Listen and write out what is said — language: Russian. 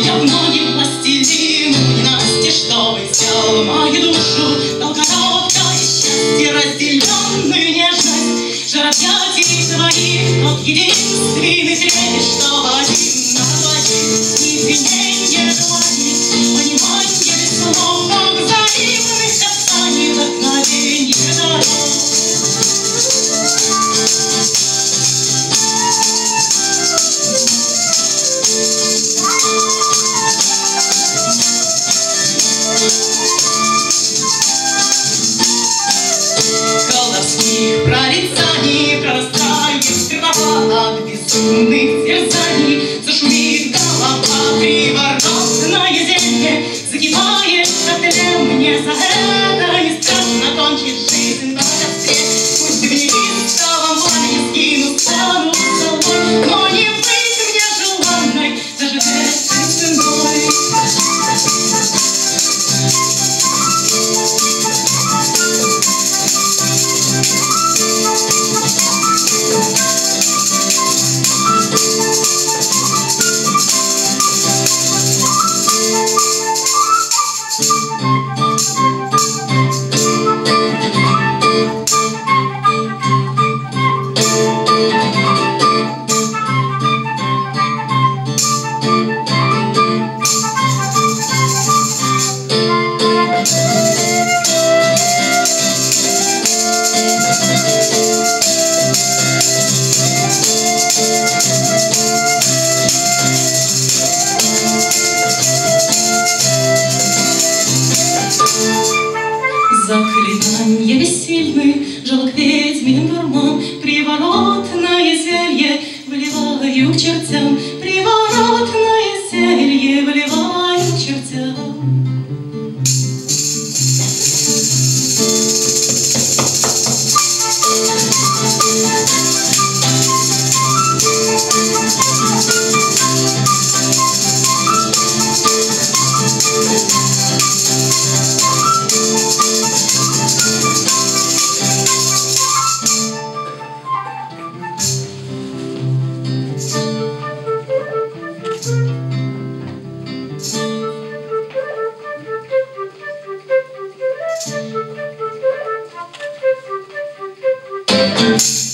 Я в ноги пластилину ненасти, что взял мою душу. Долгородка и счастье, разделенную нежность, жар объятий твоих, тот единственный трепет, что один на двоих. Извиненье желаний, пониманье без слов, как взаимных касаний, вдохновенье дорог. Колдовских прорицаний прорастает сперва от безумных терзаний. Зашумит голова, приворотное зелье загибает котле. Мне за это не страшно кончить жизнь на костре. Пусть в невистовом пламени скину, стану собой, но не быть мне желанной даже этой ценой. Заклинанье бессильны, жалок ведьмин дурман, приворотное зелье вливаю к чертям, приворотное зелье вливаю к чертям. Thank you.